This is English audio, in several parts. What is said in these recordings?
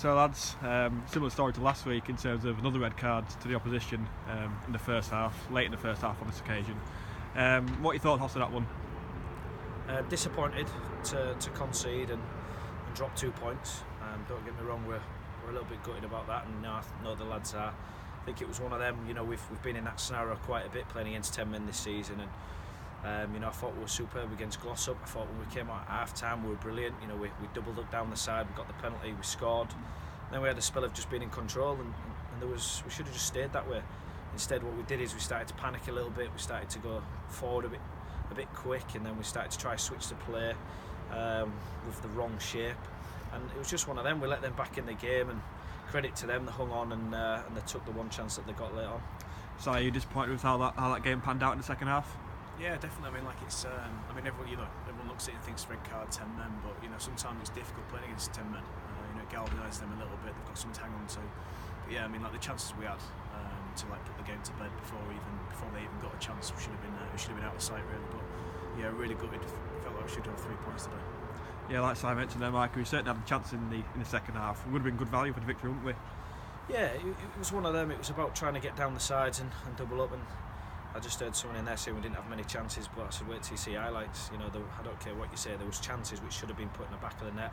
So lads, similar story to last week in terms of another red card to the opposition in the first half, late in the first half on this occasion. What are your thoughts after that one? Disappointed to concede and drop 2 points. Don't get me wrong, we're a little bit gutted about that, and I know the lads are. I think it was one of them. We've been in that scenario quite a bit, playing against 10 men this season, and I thought we were superb against Glossop. I thought when we came out at half time we were brilliant. We doubled up down the side, we got the penalty, we scored. Then we had a spell of just being in control, and we should have just stayed that way. Instead, what we did is we started to panic a little bit. We started to go forward a bit quick, and then we started to try to switch the play with the wrong shape. And it was just one of them. We let them back in the game, and credit to them, they hung on and they took the one chance that they got later on. So are you disappointed with how that game panned out in the second half? Yeah, definitely. Everyone looks at it and thinks red card, 10 men, but sometimes it's difficult playing against 10 men. It galvanises them a little bit. They've got something to hang on to. But yeah, the chances we had to put the game to bed before they even got a chance, we should have been out of sight really. But yeah, really gutted. Felt like we should have 3 points today. Yeah, like I mentioned there, Mike, we certainly had a chance in the second half. It would have been good value for the victory, wouldn't we? Yeah, it was one of them. It was about trying to get down the sides and double up. And I just heard someone in there saying we didn't have many chances, but I said wait till you see highlights. I don't care what you say. There was chances which should have been put in the back of the net.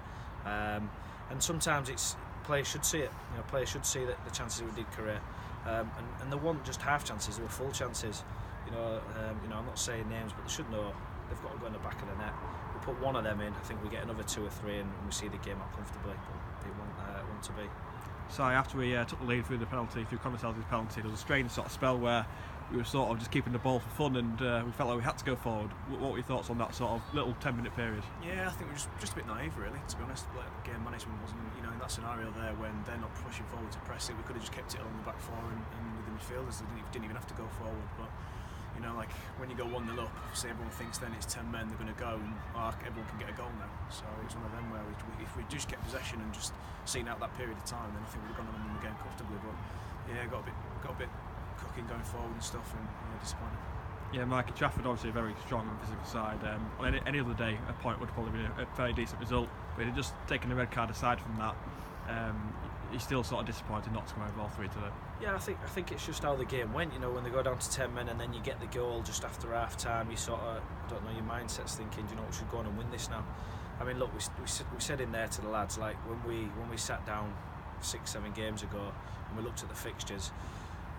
And sometimes players should see it. Players should see that the chances we did create. And they weren't just half chances; they were full chances. I'm not saying names, but they should know they've got to go in the back of the net. We put one of them in. I think we get another 2 or 3, and we see the game out comfortably. But they want to be. So after we took the lead through the penalty, through Connor's penalty, there was a strange sort of spell where we were sort of just keeping the ball for fun, and we felt like we had to go forward. What were your thoughts on that sort of little 10-minute period? Yeah, I think we were just a bit naive really, to be honest. Game management wasn't, in that scenario there when they're not pushing forward to press it, we could have just kept it on the back four and with the midfielders, they didn't even have to go forward. But when you go 1-0 up, say everyone thinks then it's 10 men, they're going to go, and everyone can get a goal now. So it's one of them where if we just kept possession and just seen out that period of time, then I think we'd have gone on in the game comfortably. But yeah, got a bit cooking going forward and stuff, and disappointed. Yeah, Mike, Trafford obviously a very strong and physical side. On any other day, a point would probably be a very decent result. But just taking the red card aside from that, you're still sort of disappointed not to come over all 3 today. Yeah, I think it's just how the game went. When they go down to 10 men and then you get the goal just after half time, you sort of, I don't know, your mindset's thinking, we should go on and win this now. Look, we said in there to the lads, like when we sat down 6-7 games ago and we looked at the fixtures,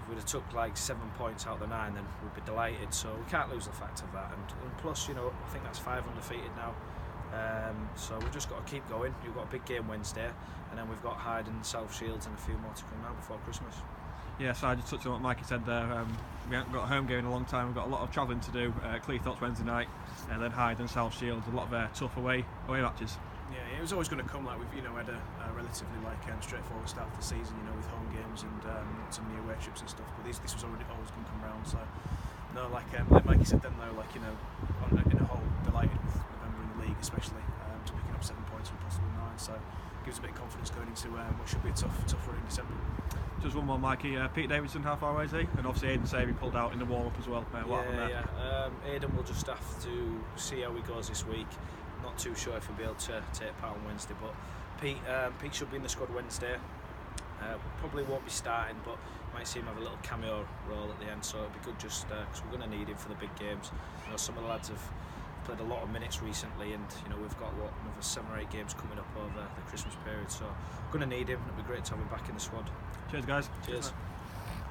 if we'd have took like 7 points out of the 9, then we'd be delighted. So we can't lose the fact of that. And plus, I think that's 5 undefeated now. So we've just got to keep going. We've got a big game Wednesday, and then we've got Hyde and South Shields and a few more to come now before Christmas. Yeah, so I just touched on what Mikey said there. We haven't got a home game in a long time. We've got a lot of travelling to do. Cleethorpes Wednesday night, and then Hyde and South Shields. A lot of tough away matches. Yeah, it was always going to come. Like we've had a relatively straightforward start to the season. With home games and some of the away trips and stuff. But this was always going to come round. So no, like Mikey said then though, in a whole delighted with November in the league, especially to picking up 7 points from possible 9. So gives a bit of confidence going into what should be a tough run in December. Just one more, Mikey. Pete Davidson, how far away is he? And obviously Aidan Savey pulled out in the warm-up as well. Aidan will just have to see how he goes this week. Not too sure if he'll be able to take part on Wednesday, but Pete should be in the squad Wednesday. Probably won't be starting, but might see him have a little cameo role at the end, so it'll be good just because we're going to need him for the big games. Some of the lads have played a lot of minutes recently, and we've got another 7 or 8 games coming up over the Christmas period, so we're going to need him. It'll be great to have him back in the squad. Cheers, guys. Cheers.